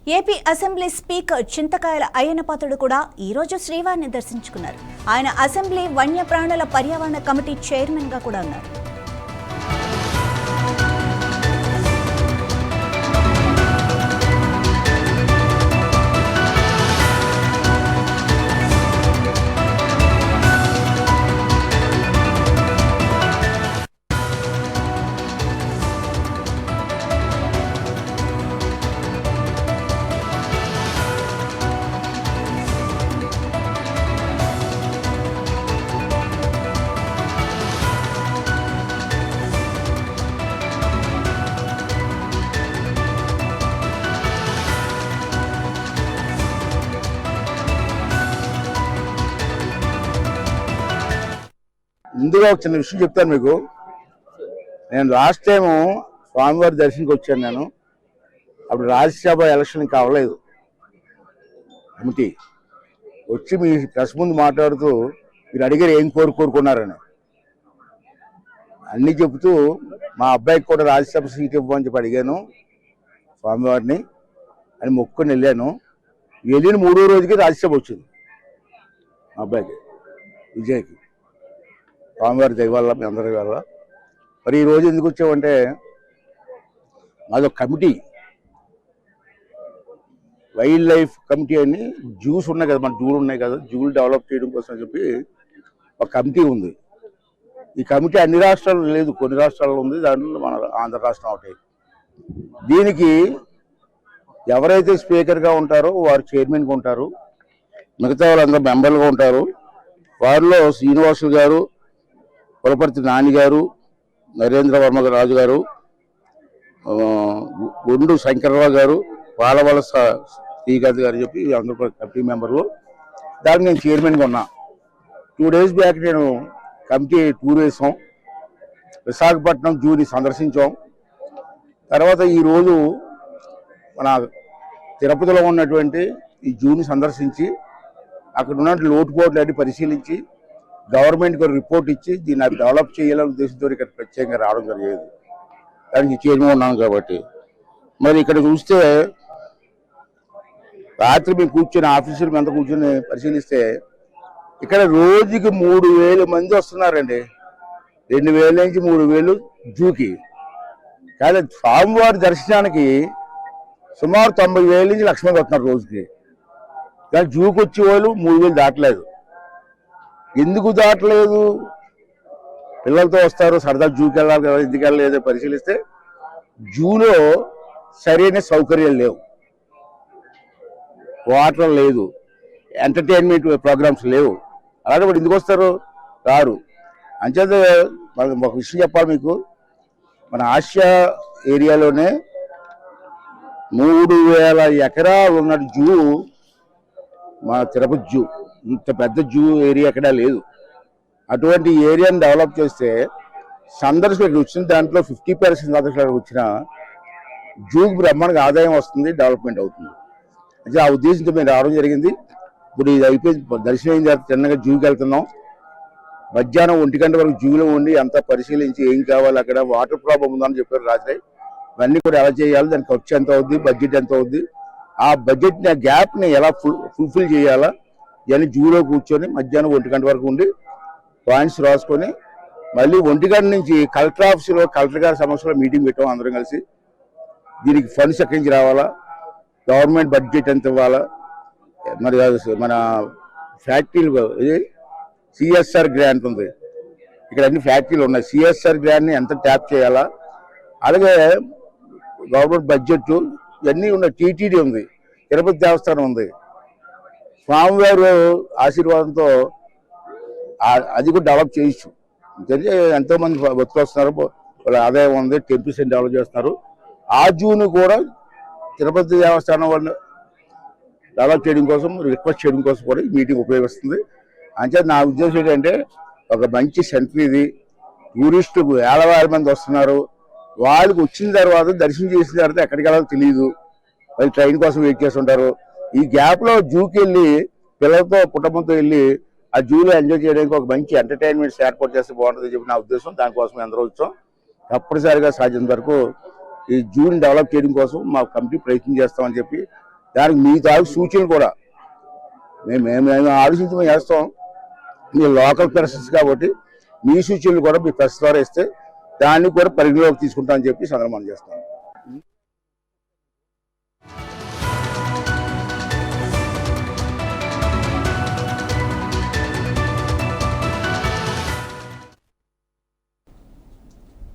AP assembly speaker చింతకాయల అయ్యన్నపాత్రుడు కూడా ఈరోజు శ్రీవారిని దర్శించుకున్నారు. ఆయన అసెంబ్లీ వన్యప్రాణుల పర్యావరణ కమిటీ చైర్మన్ గా కూడా ఉన్నారు. ముందుగా ఒక చిన్న విషయం చెప్తాను మీకు. నేను లాస్ట్ టైము స్వామివారి దర్శనంకి వచ్చాను. నేను అప్పుడు రాజ్యసభ ఎలక్షన్ ఇంకా అవ్వలేదు. కమిటీ వచ్చి మీ ప్రెస్ ముందు మాట్లాడుతూ మీరు అడిగారు ఏం కోరుకున్నారని అన్నీ చెబుతూ మా అబ్బాయికి కూడా రాజ్యసభ సీట్ ఇవ్వమని చెప్పి అడిగాను స్వామివారిని అని మొక్కుని వెళ్ళాను. వెళ్ళిన 3వ రోజుకి రాజ్యసభ వచ్చింది మా అబ్బాయికి, విజయ్కి, స్వామివారి దయ వల్ల, మీ అందరి వల్ల. మరి ఈరోజు ఎందుకు వచ్చామంటే మాదొక కమిటీ, వైల్డ్ లైఫ్ కమిటీ అని జూస్ ఉన్నాయి కదా, మన జూలు ఉన్నాయి కదా, జూలు డెవలప్ చేయడం కోసం చెప్పి ఒక కమిటీ ఉంది. ఈ కమిటీ అన్ని రాష్ట్రాలు లేదు, కొన్ని రాష్ట్రాల్లో ఉంది. దాంట్లో మన ఆంధ్ర రాష్ట్రం ఒకటి. దీనికి ఎవరైతే స్పీకర్గా ఉంటారో వారు చైర్మన్గా ఉంటారు, మిగతా వాళ్ళందరూ మెంబర్లుగా ఉంటారు. వారిలో శ్రీనివాసులు గారు, పులపర్తి నాని గారు, నరేంద్ర వర్మ రాజు గారు, గుండు శంకర్రావు గారు, పాలవలస శ్రీకాంత్ గారు చెప్పి అందరూ కమిటీ మెంబర్లు. దానికి నేను చైర్మన్గా ఉన్నా. 2 days బ్యాక్ నేను కమిటీ టూర్ వేసాం, విశాఖపట్నం జూని సందర్శించాం. తర్వాత ఈరోజు మన తిరుపతిలో ఉన్నటువంటి ఈ జూని సందర్శించి అక్కడ ఉన్న లోటుపోట్లు అన్ని పరిశీలించి గవర్నమెంట్కి రిపోర్ట్ ఇచ్చి దీన్ని డెవలప్ చేయాలనే ఉద్దేశంతో ఇక్కడ ప్రత్యేకంగా రావడం జరిగేది. దానికి చైర్మన్ ఉన్నాను కాబట్టి. మరి ఇక్కడ చూస్తే రాత్రి మేము కూర్చొని ఆఫీసులు ఎంత కూర్చొని పరిశీలిస్తే ఇక్కడ రోజుకి 3,000 మంది వస్తున్నారండి. 2,000 నుంచి 3,000 జూకి. కానీ స్వామివారి దర్శనానికి సుమారు 90,000 నుంచి 1,00,000 మంది వస్తున్నారు రోజుకి. కానీ జూకి వచ్చే వాళ్ళు 3,000 దాటలేదు. ఎందుకు దాటలేదు? పిల్లలతో వస్తారు, సరదా జూకి వెళ్ళాలి కదా, ఎందుకు వెళ్ళలేదో పరిశీలిస్తే జూలో సరైన సౌకర్యాలు లేవు, వాటర్ లేదు, ఎంటర్టైన్మెంట్ ప్రోగ్రామ్స్ లేవు. అలాగే వాడు ఎందుకు వస్తారు? రారు. అంచేత ఒక విషయం చెప్పాలి మీకు. మన ఆసియా ఏరియాలోనే 3,000 ఎకరాలు ఉన్న జూ మా తిరుపతి జూ. ఇంత పెద్ద జూ ఏరియా ఎక్కడా లేదు. అటువంటి ఏరియాని డెవలప్ చేస్తే సందర్శకులకు వచ్చిన దాంట్లో 50% సందర్శకులకు వచ్చిన జూకి బ్రహ్మాండంగా ఆదాయం వస్తుంది, డెవలప్మెంట్ అవుతుంది. అంటే ఆ ఉద్దేశంతో మేము రావడం జరిగింది. ఇప్పుడు ఇది అయిపోయి దర్శనం అయిన తర్వాత చిన్నగా జూకి వెళ్తున్నాం. మధ్యాహ్నం 1 గంట వరకు జూలో ఉండి అంతా పరిశీలించి ఏం కావాలి, అక్కడ వాటర్ ప్రాబ్లం ఉందని చెప్పారు రాత్రి. ఇవన్నీ కూడా ఎలా చేయాలి, దాని ఖర్చు ఎంత అవుద్ది, బడ్జెట్ ఎంత అవుద్ది, ఆ బడ్జెట్ని, ఆ గ్యాప్ని ఎలా ఫుల్ఫిల్ చేయాలా, ఇవన్నీ జూలో కూర్చొని మధ్యాహ్నం 1 గంట వరకు ఉండి పాయింట్స్ రాసుకొని మళ్ళీ 1 గంట నుంచి కలెక్టర్ ఆఫీసులో కలెక్టర్ గారి సమస్యలో మీటింగ్ పెట్టాం అందరం కలిసి. దీనికి ఫండ్స్ ఎక్కడి నుంచి రావాలా, గవర్నమెంట్ బడ్జెట్ ఎంత ఇవ్వాలా, మరి మన ఫ్యాక్టరీలు సిఎస్ఆర్ గ్రాంట్ ఉంది, ఇక్కడ అన్ని ఫ్యాక్టరీలు ఉన్నాయి, సిఎస్ఆర్ గ్రాంట్ని ఎంత ట్యాప్ చేయాలా, అలాగే గవర్నమెంట్ బడ్జెట్ ఇవన్నీ ఉన్నాయి. టీటీడీ ఉంది, తిరుపతి దేవస్థానం ఉంది. స్వామివారి ఆశీర్వాదంతో అది కూడా డెవలప్ చేయొచ్చు. ఎంతోమంది భక్తులు వస్తున్నారు, వాళ్ళ ఆదాయం ఉంది, 10% డెవలప్ చేస్తున్నారు. ఆ జూను కూడా తిరుపతి దేవస్థానం వాళ్ళు డెవలప్ చేయడం కోసం, రిక్వెస్ట్ చేయడం కోసం కూడా ఈ మీటింగ్ ఉపయోగిస్తుంది. అంటే నా ఉద్దేశం ఏంటంటే ఒక మంచి సెంటర్ ఇది. టూరిస్టులు 1,000 మంది వస్తున్నారు. వాళ్ళకి వచ్చిన తర్వాత దర్శనం చేసిన తర్వాత ఎక్కడికి వెళ్ళాలో తెలియదు, వాళ్ళు ట్రైన్ కోసం వెయిట్ చేస్తుంటారు. ఈ గ్యాప్లో జూకి వెళ్ళి పిల్లలతో కుటుంబంతో వెళ్ళి ఆ జూలో ఎంజాయ్ చేయడానికి ఒక మంచి ఎంటర్టైన్మెంట్స్ ఏర్పాటు చేస్తే బాగుంటుంది చెప్పి నా ఉద్దేశం. దానికోసం అందరూ వచ్చాం. తప్పనిసరిగా సాధ్యం వరకు ఈ జూని డెవలప్ చేయడం కోసం మా కమిటీ ప్రయత్నం చేస్తామని చెప్పి దానికి మీ తాలూకు సూచనలు కూడా మేము ఆలోచించి మేము చేస్తాం. మీ లోకల్ పర్సన్స్ కాబట్టి మీ సూచనలు కూడా మీ ప్రెస్ ద్వారా ఇస్తే దాన్ని కూడా పరిగణలోకి తీసుకుంటామని చెప్పి సందర్భం చేస్తాం.